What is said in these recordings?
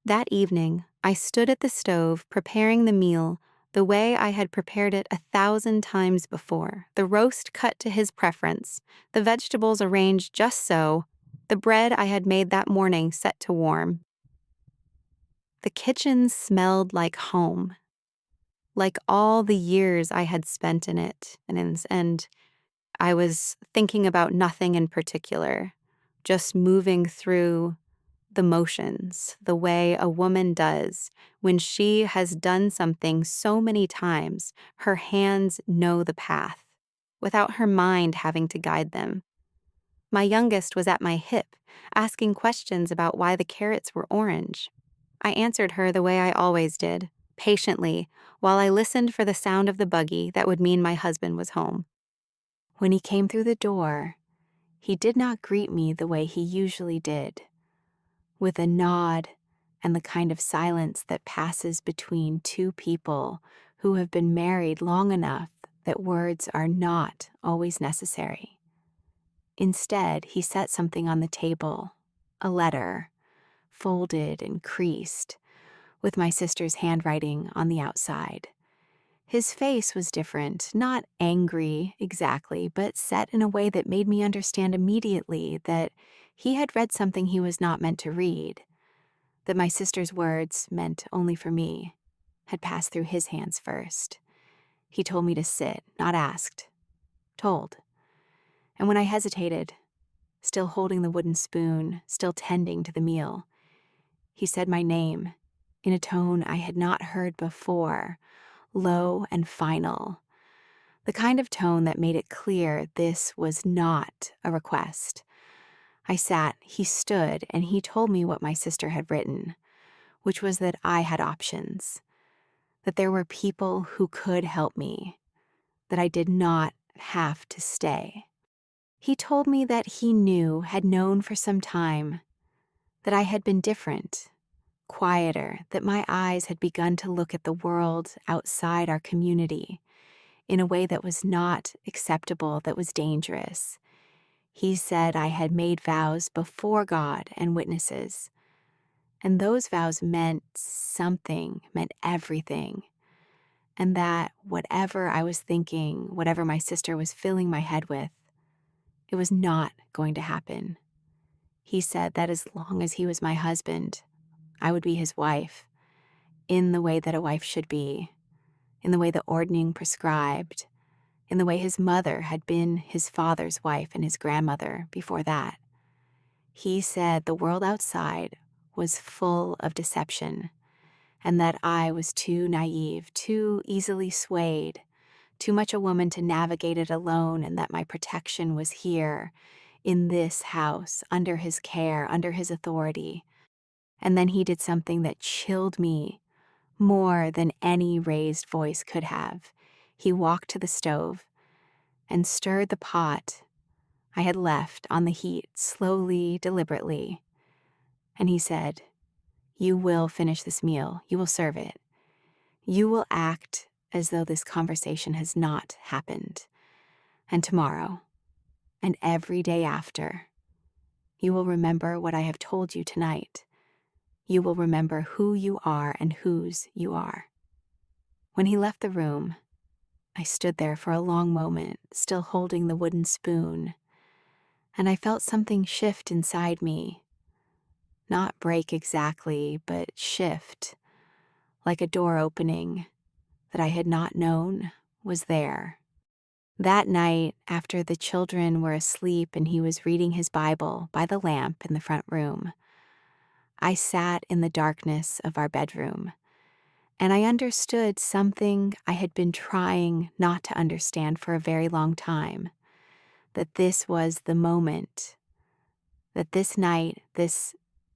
That evening, I stood at the stove preparing the meal the way I had prepared it 1,000 times before, the roast cut to his preference, the vegetables arranged just so, the bread I had made that morning set to warm. The kitchen smelled like home, like all the years I had spent in it, and I was thinking about nothing in particular, just moving through the motions, the way a woman does when she has done something so many times, her hands know the path, without her mind having to guide them. My youngest was at my hip, asking questions about why the carrots were orange. I answered her the way I always did, patiently, while I listened for the sound of the buggy that would mean my husband was home. When he came through the door, he did not greet me the way he usually did, with a nod and the kind of silence that passes between two people who have been married long enough that words are not always necessary. Instead, he set something on the table, a letter, folded and creased, with my sister's handwriting on the outside. His face was different, not angry exactly, but set in a way that made me understand immediately that he had read something he was not meant to read, that my sister's words, meant only for me, had passed through his hands first. He told me to sit, not asked, told. And when I hesitated, still holding the wooden spoon, still tending to the meal, he said my name in a tone I had not heard before, low and final, the kind of tone that made it clear this was not a request. I sat, he stood, and he told me what my sister had written, which was that I had options, that there were people who could help me, that I did not have to stay. He told me that he had known for some time, that I had been different, quieter, that my eyes had begun to look at the world outside our community in a way that was not acceptable, that was dangerous. He said I had made vows before God and witnesses, and those vows meant something, meant everything, and that whatever I was thinking, whatever my sister was filling my head with, it was not going to happen. He said that as long as he was my husband, I would be his wife, in the way that a wife should be, in the way the ordning prescribed, in the way his mother had been his father's wife and his grandmother before that. He said the world outside was full of deception, and that I was too naive, too easily swayed, too much a woman to navigate it alone, and that my protection was here, in this house, under his care, under his authority. And then he did something that chilled me more than any raised voice could have. He walked to the stove and stirred the pot I had left on the heat slowly, deliberately. And he said, "You will finish this meal. You will serve it. You will act as though this conversation has not happened. And tomorrow, and every day after, you will remember what I have told you tonight. You will remember who you are and whose you are." When he left the room, I stood there for a long moment, still holding the wooden spoon, and I felt something shift inside me. Not break exactly, but shift, like a door opening that I had not known was there. That night, after the children were asleep and he was reading his Bible by the lamp in the front room, I sat in the darkness of our bedroom, and I understood something I had been trying not to understand for a very long time, that this was the moment, that this night, this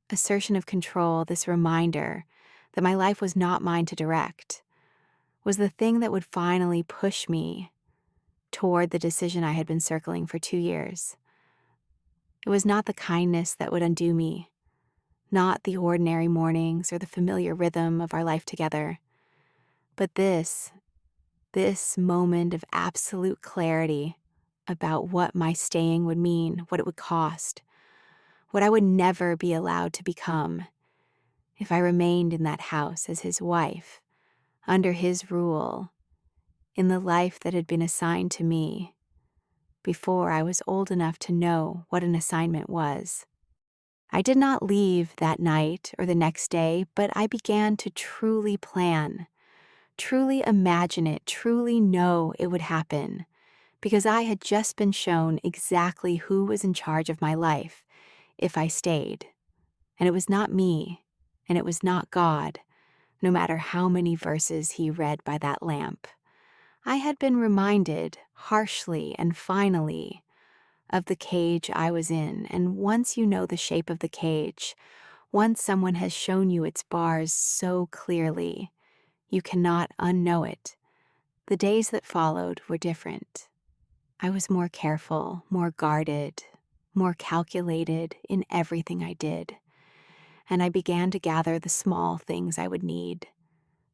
assertion of control, this reminder that my life was not mine to direct, was the thing that would finally push me toward the decision I had been circling for 2 years. It was not the kindness that would undo me, not the ordinary mornings or the familiar rhythm of our life together, but this moment of absolute clarity about what my staying would mean, what it would cost, what I would never be allowed to become. if I remained in that house as his wife, under his rule, in the life that had been assigned to me before I was old enough to know what an assignment was. I did not leave that night or the next day, but I began to truly plan, truly imagine it, truly know it would happen, because I had just been shown exactly who was in charge of my life if I stayed. And it was not me, and it was not God, no matter how many verses he read by that lamp. I had been reminded, harshly and finally, of the cage I was in, and once you know the shape of the cage, once someone has shown you its bars so clearly, you cannot unknow it. The days that followed were different. I was more careful, more guarded, more calculated in everything I did, and I began to gather the small things I would need,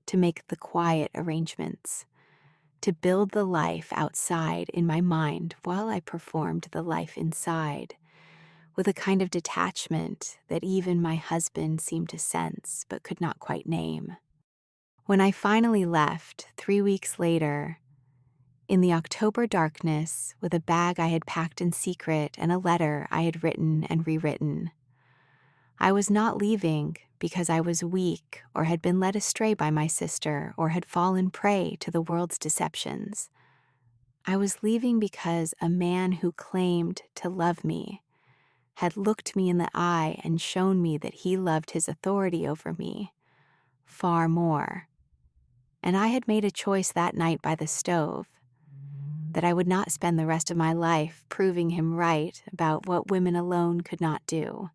to make the quiet arrangements, to build the life outside in my mind while I performed the life inside, with a kind of detachment that even my husband seemed to sense but could not quite name. When I finally left, 3 weeks later, in the October darkness, with a bag I had packed in secret and a letter I had written and rewritten, I was not leaving because I was weak or had been led astray by my sister or had fallen prey to the world's deceptions. I was leaving because a man who claimed to love me had looked me in the eye and shown me that he loved his authority over me far more. And I had made a choice that night by the stove that I would not spend the rest of my life proving him right about what women alone could not do.